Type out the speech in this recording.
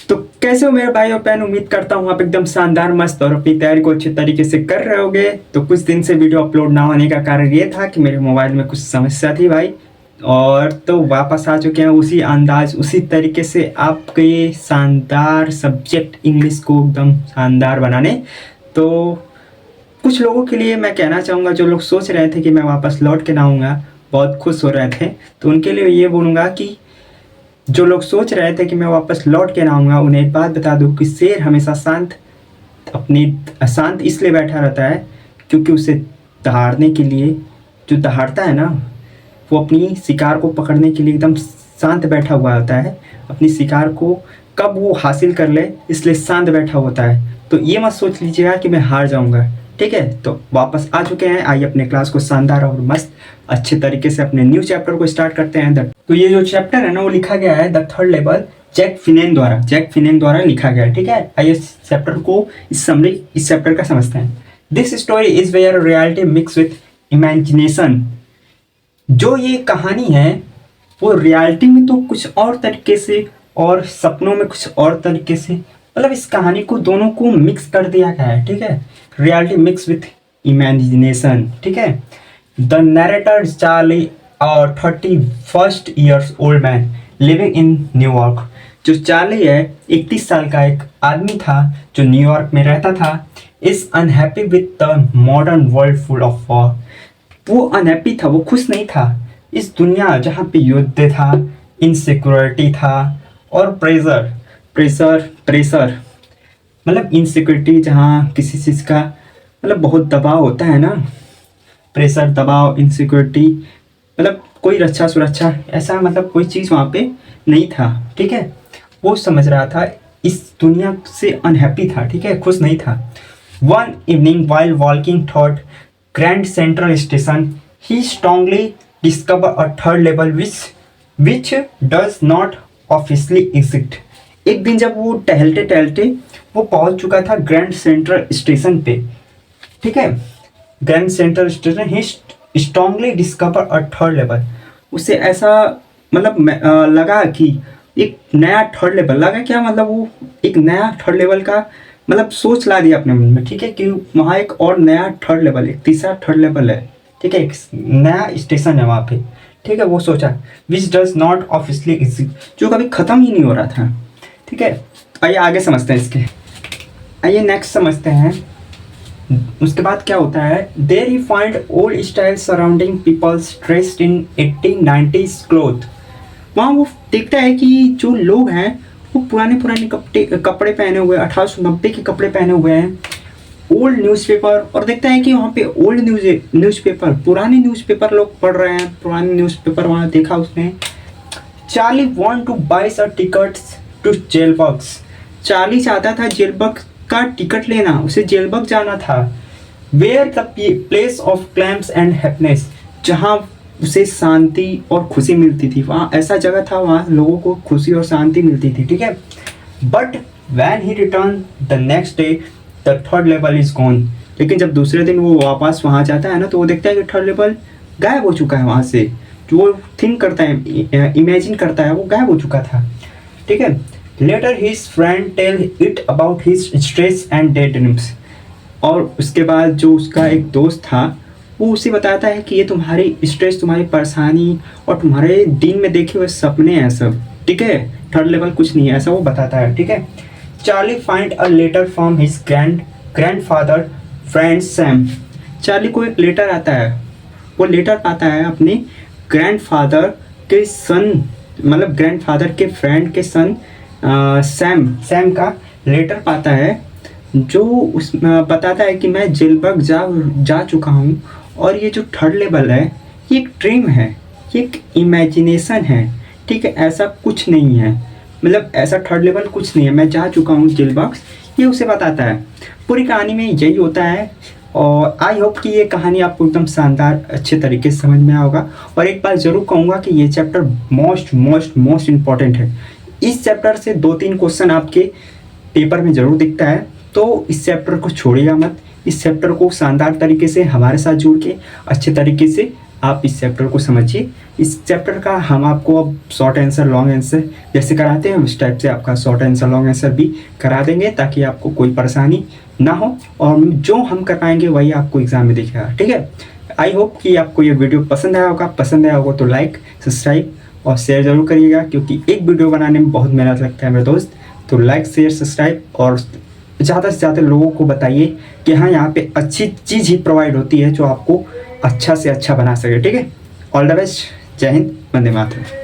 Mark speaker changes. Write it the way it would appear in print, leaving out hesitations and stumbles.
Speaker 1: तो कैसे हो मेरे भाई और बहन। उम्मीद करता हूँ आप एकदम शानदार मस्त और अपनी तैयारी को अच्छे तरीके से कर रहे होगे। तो कुछ दिन से वीडियो अपलोड ना होने का कारण ये था कि मेरे मोबाइल में कुछ समस्या थी भाई। और तो वापस आ चुके हैं उसी अंदाज उसी तरीके से आपके शानदार सब्जेक्ट इंग्लिश को एकदम शानदार बनाने। तो कुछ लोगों के लिए मैं कहना चाहूँगा, जो लोग सोच रहे थे कि मैं वापस लौट के ना आऊँगा, बहुत खुश हो रहे थे, तो उनके लिए ये बोलूँगा कि जो लोग सोच रहे थे कि मैं वापस लौट के ना आऊँगा, उन्हें एक बात बता दूँ कि शेर हमेशा अपनी शांत इसलिए बैठा रहता है क्योंकि उसे दहाड़ने के लिए, जो दहाड़ता है ना, वो अपनी शिकार को पकड़ने के लिए एकदम शांत बैठा हुआ होता है। अपनी शिकार को कब वो हासिल कर ले इसलिए शांत बैठा होता है। तो ये मत सोच लीजिएगा कि मैं हार जाऊंगा, ठीक है। तो वापस आ चुके हैं, आइए अपने क्लास को शानदार और मस्त अच्छे तरीके से अपने न्यू चैप्टर को स्टार्ट करते हैं। तो ये जो चैप्टर है ना, वो लिखा गया है द थर्ड लेवल जैक फिनेन द्वारा लिखा गया है, ठीक है। आइए इस चैप्टर को इस चैप्टर का समझते हैं। This story is where reality mix with imagination. जो ये कहानी है वो रियलिटी में तो कुछ और तरीके से और सपनों में कुछ और तरीके से, मतलब इस कहानी को दोनों को मिक्स कर दिया गया है, ठीक है। रियलिटी मिक्स विथ इमेजिनेशन, ठीक है। द नरेटर चार्ली और 31 years old man living in New York. जो चार्ली है 31 साल का एक आदमी था जो न्यूयॉर्क में रहता था। Is unhappy with the modern world full of war. वो अनहैप्पी था, वो खुश नहीं था। इस दुनिया जहाँ पे युद्ध था, इनसिक्योरिटी था और प्रेशर प्रेशर प्रेशर मतलब इनसिक्योरिटी, जहाँ किसी चीज़ का मतलब बहुत दबाव होता है ना, प्रेशर दबाव इनसिक्योरिटी, मतलब कोई रक्षा सुरक्षा ऐसा मतलब कोई चीज़ वहाँ पे नहीं था, ठीक है। वो समझ रहा था इस दुनिया से अनहैप्पी था, ठीक है, खुश नहीं था। One evening while walking thought grand central station he strongly discover a third level which does not officially exist. एक दिन जब वो टहलते टहलते वो पहुंच चुका था ग्रैंड सेंट्रल स्टेशन पे, ठीक है। Grand central station he strongly discover a third level. उसे ऐसा मतलब लगा कि एक नया थर्ड लेवल लगा, क्या मतलब वो एक नया थर्ड लेवल का मतलब सोच ला दिया अपने मन में, ठीक है, कि वहाँ एक और नया थर्ड लेवल, एक तीसरा थर्ड लेवल है, ठीक है, एक नया स्टेशन है वहाँ पे, ठीक है। वो सोचा which does not officially exist, जो कभी ख़त्म ही नहीं हो रहा था, ठीक है। आइए आगे समझते हैं इसके, आइए नेक्स्ट समझते हैं। उसके बाद क्या होता है, there he find old style surrounding peoples dressed in 1890s cloth. वहाँ वो देखता है कि जो लोग हैं वो पुराने पुराने कपड़े पहने हुए, 1890 के कपड़े पहने हुए हैं, ओल्ड न्यूज़पेपर, और देखता है कि वहाँ पे ओल्ड न्यूज़पेपर पुराने न्यूज़पेपर लोग पढ़ रहे हैं, पुराने न्यूज़पेपर वहाँ देखा उसने। Charlie want to buy a tickets to जेलबर्ग्स। चार्ली चाहता था जेलबर्ग का टिकट लेना, उसे जेलबर्ग जाना था। Where the place of calms and happiness, जहाँ उसे शांति और खुशी मिलती थी, वहाँ ऐसा जगह था वहाँ लोगों को खुशी और शांति मिलती थी, ठीक है। But when he return the next day the third level is gone. लेकिन जब दूसरे दिन वो वापस वहाँ जाता है ना, तो वो देखता है कि थर्ड लेवल गायब हो चुका है वहाँ से। जो वो थिंक करता है, इमेजिन करता है, वो गायब हो चुका था, ठीक है। Later his friend tell it about his stress and day dreams. और उसके बाद जो उसका एक दोस्त था वो उसे बताता है कि ये तुम्हारी स्ट्रेस, तुम्हारी परेशानी और तुम्हारे दिन में देखे हुए सपने हैं सब, ठीक है, थर्ड लेवल कुछ नहीं है, ऐसा वो बताता है, ठीक है। Charlie find a letter from his grandfather friend Sam. Charlie को एक लेटर आता है, वो लेटर पाता है अपने ग्रैंडफादर के सन, मतलब ग्रैंडफादर के फ्रेंड के सन सैम का लेटर पाता है, जो उस बताता है कि मैं जेलबर्ग जा चुका हूँ और ये जो थर्ड लेवल है ये एक ड्रीम है, ये एक इमेजिनेशन है, ठीक है, ऐसा कुछ नहीं है, मतलब ऐसा थर्ड लेवल कुछ नहीं है, मैं जा चुका हूँ जेलबर्ग, ये उसे बताता है। पूरी कहानी में यही होता है। और आई होप कि ये कहानी आपको एकदम शानदार अच्छे तरीके से समझ में आया होगा। और एक बात ज़रूर कहूँगा कि ये चैप्टर मोस्ट इम्पॉर्टेंट है। इस चैप्टर से 2-3 क्वेश्चन आपके पेपर में ज़रूर दिखता है, तो इस चैप्टर को छोड़िएगा मत। इस चैप्टर को शानदार तरीके से हमारे साथ जुड़ के अच्छे तरीके से आप इस चैप्टर को समझिए। इस चैप्टर का हम आपको अब शॉर्ट आंसर लॉन्ग आंसर जैसे कराते हैं उस टाइप से आपका शॉर्ट आंसर लॉन्ग आंसर भी करा देंगे, ताकि आपको कोई परेशानी ना हो, और जो हम कराएंगे वही आपको एग्जाम में दिखेगा। ठीक है, आई होप कि आपको ये वीडियो पसंद आया होगा। पसंद आया होगा तो लाइक, सब्सक्राइब और शेयर जरूर करिएगा, क्योंकि एक वीडियो बनाने में बहुत मेहनत लगता है मेरे दोस्त। तो लाइक, शेयर, सब्सक्राइब और ज़्यादा से ज़्यादा लोगों को बताइए कि हाँ, यहाँ पे अच्छी चीज़ ही प्रोवाइड होती है जो आपको अच्छा से अच्छा बना सके। ठीक है, ऑल द बेस्ट, जय हिंद, वंदे मातरम।